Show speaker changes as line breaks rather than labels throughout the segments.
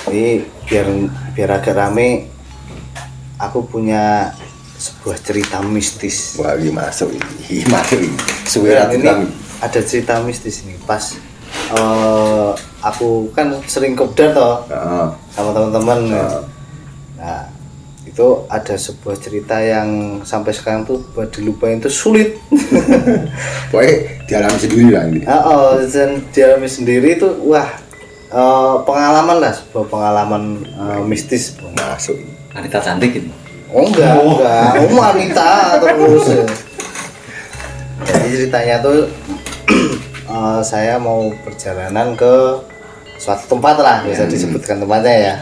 Ini biar agak rame, aku punya sebuah cerita mistis.
Wah, ini masuk ini.
Nah, ini ada cerita mistis nih. Pas aku kan sering kopdar toh sama teman-teman. Nah, itu ada sebuah cerita yang sampai sekarang tuh buat dilupain tuh sulit.
Pokoknya dialami sendiri lah ini.
Dan dialami sendiri tuh wah, pengalaman lah, sebuah pengalaman mistis.
Masuk.
Wanita cantik ini.
Oh enggak, wanita terus. Jadi ceritanya tuh saya mau perjalanan ke suatu tempat lah, bisa disebutkan tempatnya ya.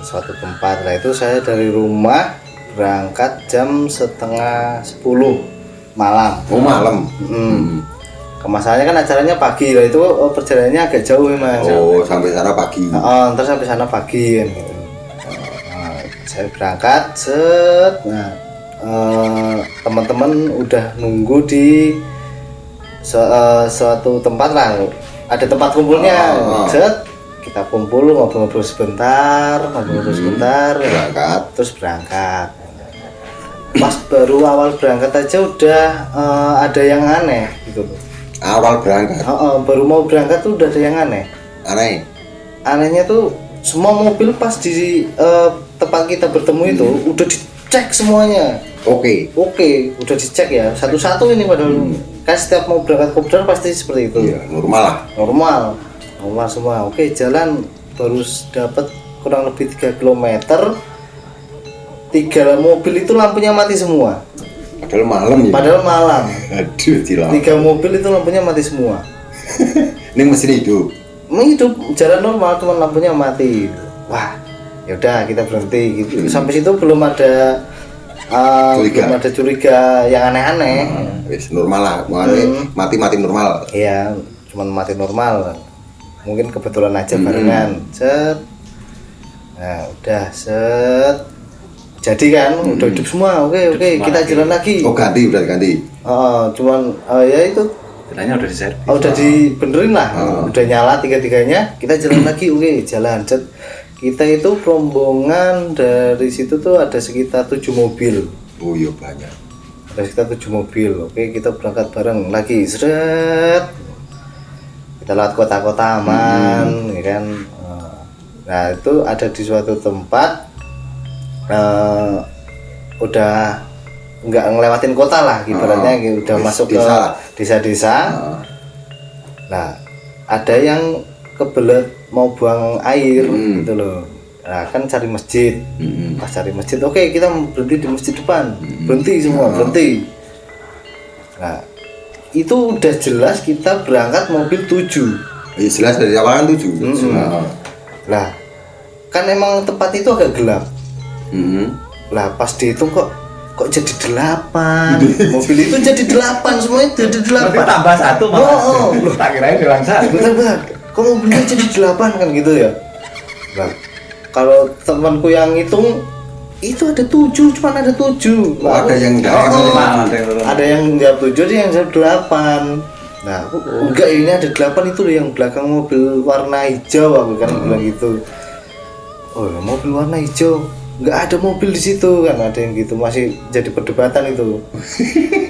Suatu tempat lah, itu saya dari rumah berangkat jam 9:30 malam.
Oh, malam.
Masalahnya kan acaranya pagi lah, itu perjalanannya agak jauh memang.
Oh, sampai sana pagi.
Ntar sampai sana pagi kan gitu. Saya berangkat set. Nah, teman-teman udah nunggu di suatu tempat lah, ada tempat kumpulnya. Set, kita kumpul ngobrol-ngobrol sebentar,
Berangkat.
terus berangkat. Pas baru awal berangkat aja udah ada yang aneh gitu loh.
Awal berangkat.
Baru mau berangkat tuh udah ada yang aneh. Anehnya tuh semua mobil pas di tempat kita bertemu itu udah dicek semuanya. Oke, udah dicek ya satu-satu ini padahal. Kan setiap mau berangkat kopdar pasti seperti itu.
Iya, normal semua. Oke, jalan baru dapat kurang lebih 3 km. 3 mobil itu lampunya mati semua. Padahal malam. Aduh,
3 mobil itu lampunya mati semua.
Ini mesin hidup.
Jalan normal, cuma lampunya mati. Wah, yaudah kita berhenti gitu. Sampai situ belum ada curiga yang aneh-aneh.
Wis normal lah, mati normal.
Iya, cuma mati normal. Mungkin kebetulan aja barengan. Set. Nah, udah set. Jadi kan udah hidup semua. Oke, kita jalan lagi.
Oh, ganti.
Cuman ya itu
Kiranya udah diservis.
udah dibenerin lah. Udah nyala tiga-tiganya. Kita jalan lagi. Oke, jalan. Set. Kita itu rombongan dari situ tuh ada sekitar 7 mobil.
Oh iya, banyak.
Ada sekitar 7 mobil. Oke, kita berangkat bareng lagi. Seret. Kita lewat kota-kota aman, ya kan. Nah, itu ada di suatu tempat udah nggak ngelewatin kota lah, ibaratnya udah masuk ke desa-desa. Nah, ada yang kebelet mau buang air gitu loh. Nah, kan cari masjid. Pas cari masjid, oke, kita berhenti di masjid depan. Berhenti semua, berhenti. Nah, itu udah jelas kita berangkat mobil 7.
Ya jelas dari awal kan 7.
Lah, kan emang tempat itu agak gelap. Lah, pas dihitung kok jadi 8. Mobil itu jadi 8, semuanya jadi 8.
Berarti tambah 1 malah.
Loh,
Tak kirain hilang 1.
Bentar. Kok mobilnya jadi 8 kan gitu ya? Nah, kalau temanku yang hitung itu ada 7, cuma ada 7.
Ada yang
ada yang jawab 7, ada yang jawab 8. Nah, enggak, ini ada 8 itu yang belakang mobil warna hijau, aku kan bilang gitu. Oh, mobil warna hijau. Enggak ada mobil di situ kan, ada yang gitu, masih jadi perdebatan itu.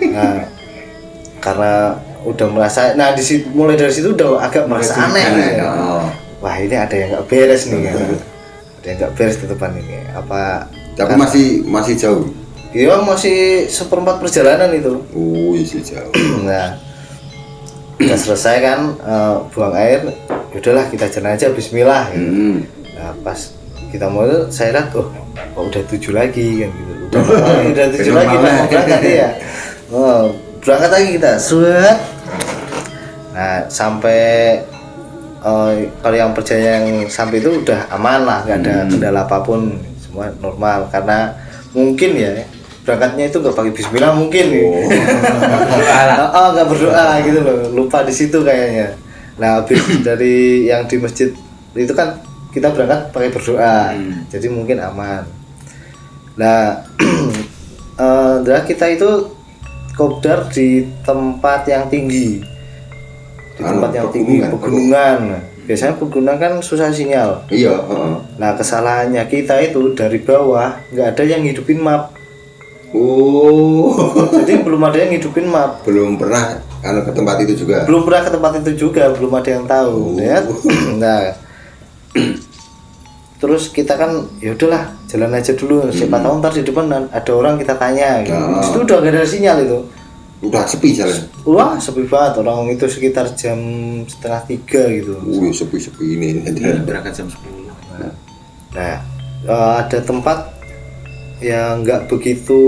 Nah, karena udah merasa, nah mulai dari situ udah agak merasa aneh. Wah, ini ada yang nggak beres nih kan. Ada yang nggak beres di depan ini. Apa?
Tapi masih jauh.
Iya, masih 1/4 perjalanan itu.
Oh, masih jauh.
Nah, udah selesai kan buang air. Udahlah, kita jalan aja, Bismillah. Gitu. Nah, pas kita mau, saya lihat, kok udah 7 lagi kan gitu. Udah 7 lagi, mau berangkat ya. Berangkat lagi kita, suat. Nah, sampai kalau yang perjalanan yang sampai itu udah aman lah, nggak ada kendala apapun, semua normal. Karena mungkin ya berangkatnya itu nggak pakai Bismillah mungkin. Nggak berdoa gitu loh, lupa di situ kayaknya. Nah, habis dari yang di masjid itu kan kita berangkat pakai berdoa, jadi mungkin aman. Nah, kita itu kopdar di tempat yang tinggi, di tempat yang tinggi, pegunungan.
biasanya pengguna kan susah sinyal.
Iya,
Nah kesalahannya kita itu dari bawah nggak ada yang ngidupin map.
Oh.
Jadi belum ada yang ngidupin map.
Belum pernah ke tempat itu juga.
Belum pernah ke tempat itu juga, belum ada yang tahu. Ya. Nah, terus kita kan ya udahlah jalan aja dulu. Siapa tahu ntar di depan ada orang kita tanya. Gitu. Itu udah gak ada sinyal itu.
Udah sepi jalan.
Wah sepi banget, orang itu sekitar jam 2:30 gitu.
Sepi ini.
Berangkat jam 10.
Nah, ada tempat yang nggak begitu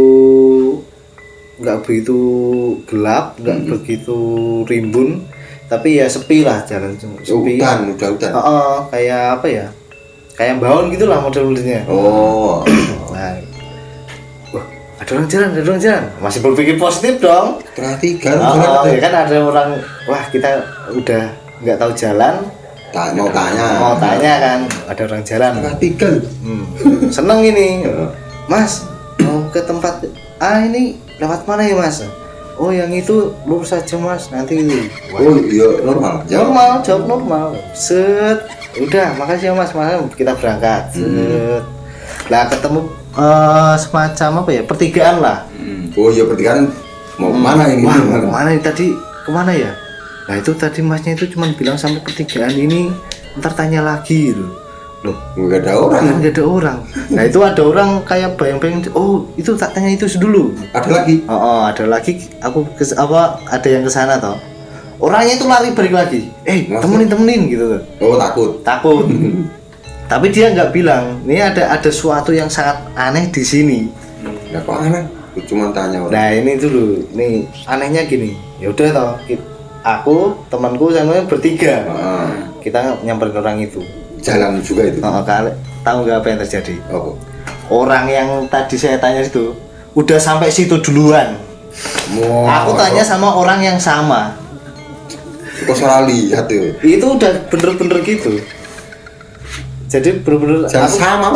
gelap, nggak begitu rimbun, tapi ya sepi lah jalan sepi.
Udah hutan.
Kayak apa ya? Kayak Baon gitulah model-modelnya.
Oh.
Nah, wah, ada orang jalan. Masih berpikir positif dong.
Perhatikan.
Ya kan ada orang, wah kita udah nggak tahu jalan.
Mau
tanya kan, ada orang jalan.
Perhatikan.
Seneng ini, Mas. Mau ke tempat ini lewat mana ya Mas? Oh yang itu lurus saja Mas. Nanti.
Oh iya normal.
Jawab normal. Set. Udah, makasih ya Mas. Kita berangkat. Set. Lah ketemu semacam apa ya? Pertigaan lah.
Oh iya pertigaan. Mau kemana ini?
Wah, mau kemana ini tadi? Kemana ya? Nah itu tadi masnya itu cuma bilang sampai pertigaan ini, ntar tanya lagi gitu. Loh,
Nggak ada orang.
nggak ada orang. Nah itu ada orang kayak bayang-bayang. Oh itu tak tanya itu dulu.
Ada lagi.
Ada lagi. Aku ada yang kesana toh. Orangnya itu lari balik lagi.
Maksud?
Temenin gitu.
Oh takut.
Tapi dia nggak bilang. Ini ada suatu yang sangat aneh di sini.
Ya kok aneh? Cuma tanya orang.
Nah ini dulu. Nih anehnya gini. Ya udah toh. Aku, temanku sama bertiga. Kita nyamperin orang itu.
Jalan juga itu.
Tahu nggak apa yang terjadi?
Oh.
Orang yang tadi saya tanya itu udah sampai situ duluan. Aku tanya sama orang yang sama.
Kok salah lihat tuh?
Itu udah bener-bener gitu. Jadi bener-bener
sama.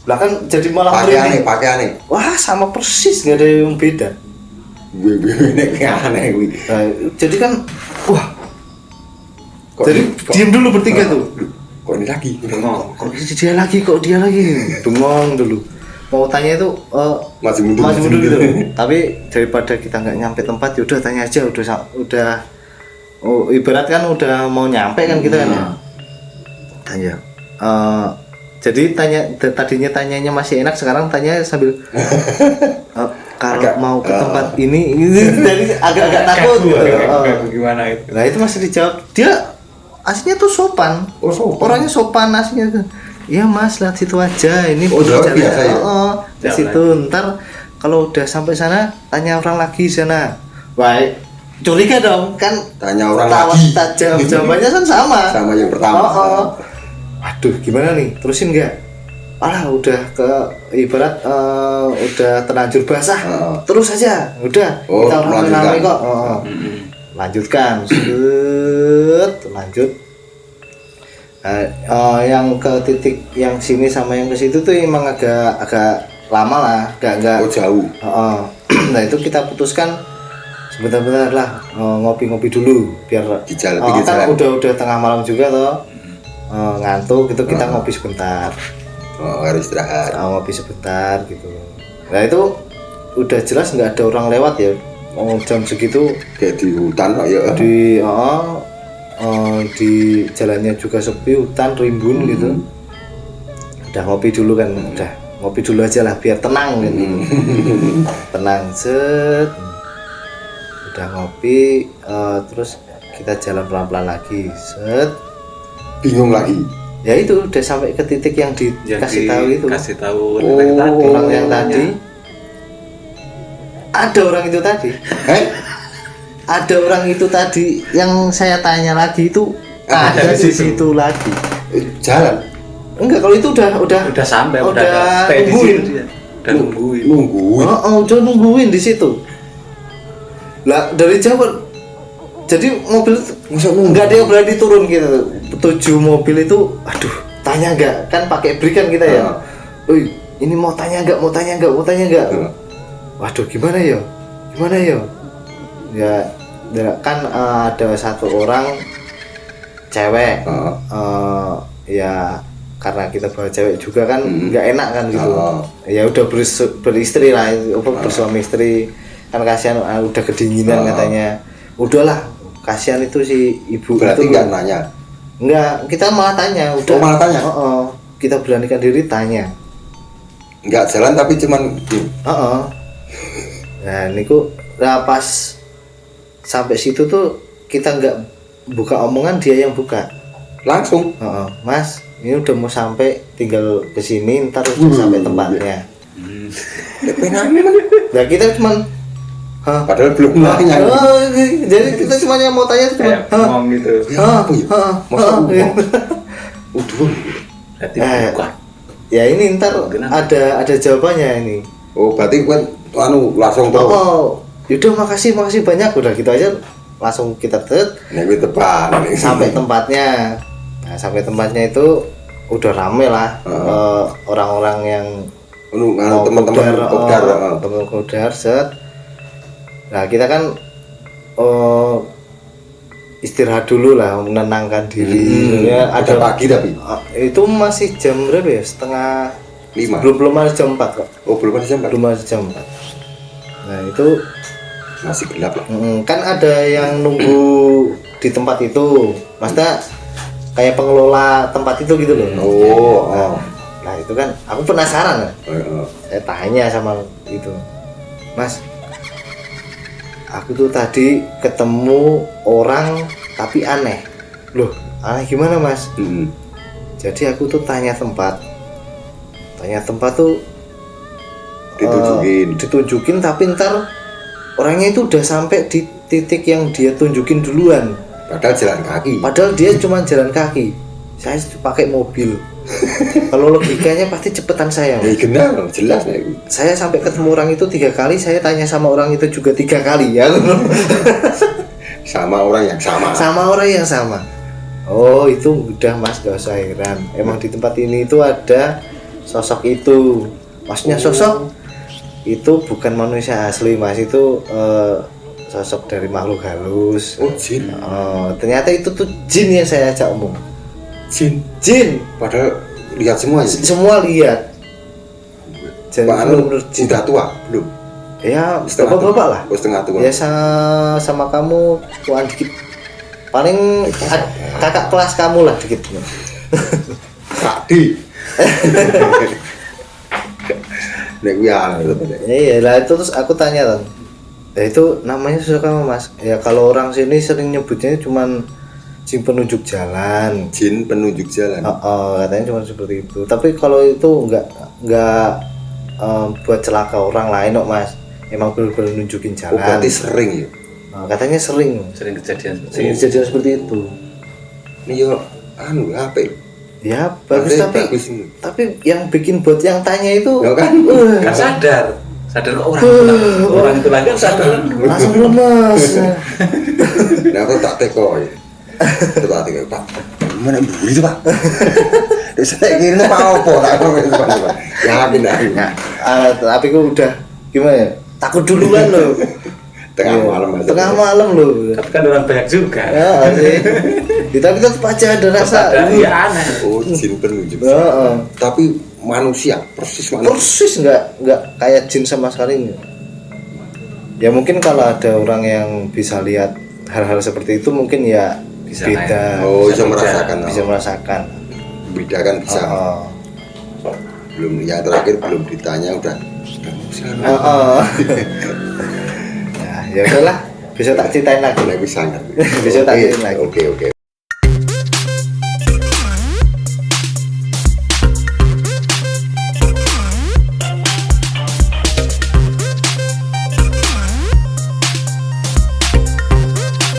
Lah kan jadi malah
pakai aneh.
Wah sama persis, nggak ada yang beda.
Nek aneh kuwi.
Nah, jadi kan wah.
Kok
Jadi diem dulu bertiga tuh.
Kok ini lagi?
Kok dia lagi? Bengong dulu. Mau tanya itu
Masih mundur
gitu. Tapi daripada kita nggak nyampe tempat, yaudah tanya aja. Udah. Oh, ibarat kan udah mau nyampe kan kita kan ya. Tanya. Jadi tadinya tanyanya masih enak, sekarang tanya sambil kalau mau ke tempat ini jadi agak-agak takut gitu.
Gimana itu?
Nah itu masih dijawab. Dia aslinya tuh sopan. Orangnya sopan aslinya tuh. Iya Mas, lihat situ aja. Ini
biasa ya.
Di situ. Ntar kalau udah sampai sana tanya orang lagi sana. Baik. Curiga dong kan.
Tanya orang lagi.
Jawabannya kan sama.
Sama yang pertama.
Aduh, gimana nih? Terusin nggak? Alah, udah ke ibarat udah terlanjur basah. Terus aja, udah. Kita ramai kok. Lanjutkan, lanjut. Yang ke titik yang sini sama yang ke situ tuh emang agak lama lah, agak
jauh.
Nah itu kita putuskan sebentar-bentar lah ngopi-ngopi dulu biar
di jalan,
kan udah tengah malam juga toh. Ngantuk gitu kita ngopi sebentar.
Harus istirahat.
Ngopi sebentar gitu. Nah itu udah jelas nggak ada orang lewat ya. Jam segitu
kayak di hutan kok ya.
Di jalannya juga sepi, hutan rimbun gitu. Udah ngopi dulu kan, udah ngopi dulu aja lah biar tenang gitu. Tenang set. Udah ngopi, terus kita jalan pelan-pelan lagi set.
Bingung lagi.
Ya itu udah sampai ke titik yang dikasih tahu itu.
Kasih tahu
orang yang tadi. Ada orang itu tadi. Ada orang itu tadi yang saya tanya lagi itu ada di situ lagi.
Jalan.
Enggak, kalau itu udah
sampai,
udah
stay di
nungguin.
situ dia. Udah nungguin.
Udah nungguin di situ. Lah dari jauh. Jadi mobil nggak ada yang berani turun gitu. 7 mobil itu, aduh, tanya nggak? Kan pakai break kan kita ya. Ini mau tanya nggak? Waduh, gimana ya? Ya kan ada satu orang
cewek.
Heeh.
Ya karena kita bawa cewek juga kan nggak enak kan gitu. Ya udah beristri lah, bersuami istri kan kasihan, udah kedinginan katanya. Udahlah, kasihan itu si ibu.
Berarti
itu
nggak nanya.
Enggak, kita malah tanya. Udah.
Oh, malah tanya?
Kita beranikan diri tanya.
Nggak jalan tapi cuman
Nah niku pas sampai situ tuh kita nggak buka omongan, dia yang buka
langsung.
Mas ini udah mau sampai, tinggal kesini ntar udah sampai tempatnya. Nah kita cuman
Padahal belum nanya.
jadi kita cuma yang mau tanya cuma
Kayak ngomong gitu.
Ya, apa ya? Masa udah.
Berarti bukan.
Ya ini ntar ada jawabannya ini.
Oh, berarti kan langsung terus.
Yaudah makasih banyak, udah gitu aja langsung kita
Nek tepat.
sampai tempatnya. Nah sampai tempatnya itu udah rame lah, orang-orang yang mau
teman-teman kopdar.
teman kopdar set. Nah kita kan istirahat dulu lah, menenangkan diri.
Ada pagi tapi
itu masih jam berapa ya? Setengah
5.
belum ada jam 4 kok.
Oh, belum ada jam 4.
Belum ada jam 4. Nah itu
Masih gelap lah.
kan ada yang nunggu di tempat itu, maksudnya kayak pengelola tempat itu gitu loh. Nah itu kan aku penasaran kan. Saya tanya sama itu, Mas, aku tuh tadi ketemu orang tapi aneh. Loh, aneh gimana Mas? Jadi aku tuh tanya tempat tuh ditunjukin tapi ntar orangnya itu udah sampai di titik yang dia tunjukin duluan.
Padahal jalan kaki.
Padahal dia cuma jalan kaki. Saya pakai mobil. Kalau logikanya pasti cepetan saya.
Ya benar, jelas nih.
Saya sampai ketemu orang itu 3 kali, saya tanya sama orang itu juga 3 kali ya.
Sama orang yang sama.
Sama orang yang sama. Oh itu udah Mas, gak usah heran. Emang di tempat ini itu ada sosok itu. Maksudnya sosok itu bukan manusia asli Mas, itu sosok dari makhluk halus.
Oh jin.
Ternyata itu tuh jin yang saya ajak omong. Jin.
Padahal lihat semuanya.
Semua lihat. Jadi menurut jin.
Udah tua belum?
Ya
Setengah
bapak-bapak lah.
Oh, setengah tua.
Ya sama kamu tuan dikit. Paling kakak kelas kamu lah dikit.
Kadi. Nek wian.
Iya lah, itu terus aku tanya kan. Ya itu namanya sosok apa Mas? Ya kalau orang sini sering nyebutnya cuman jin penunjuk jalan.
Jin penunjuk jalan.
Katanya cuma seperti itu. Tapi kalau itu enggak buat celaka orang lain kok Mas. Emang benar-benar nunjukin jalan.
Oh, berarti sering ya.
Katanya sering
kejadian
seperti itu.
Ini yo apa ya?
Ya bagus, tapi yang bikin buat yang tanya itu
ya kan?
Kan sadar kok orang itu lagi sadar
langsung lemas.
Nah aku tak teko ya. Tak teko Pak. Mana buri itu Pak? Saya kira apa tak apa. Ya benar.
Tapi aku udah gimana ya? Takut duluan loh.
Tengah
malam loh.
tapi kan orang banyak juga
Ya sih. Tapi tetap aja ada rasa.
Iya aneh.
Oh jin penunjuk.
Tapi
manusia persis manusia.
persis nggak kayak jin sama sekali. Ya mungkin kalau ada orang yang bisa lihat hal-hal seperti itu mungkin ya
Bisa
beda.
Oh bisa merasakan.
Bisa merasakan.
Bedakan bisa. Belum yang terakhir belum ditanya udah.
Ya udahlah, bisa tak ceritain lagi.
Bisa nggak?
Bisa tak ceritain lagi.
Oke.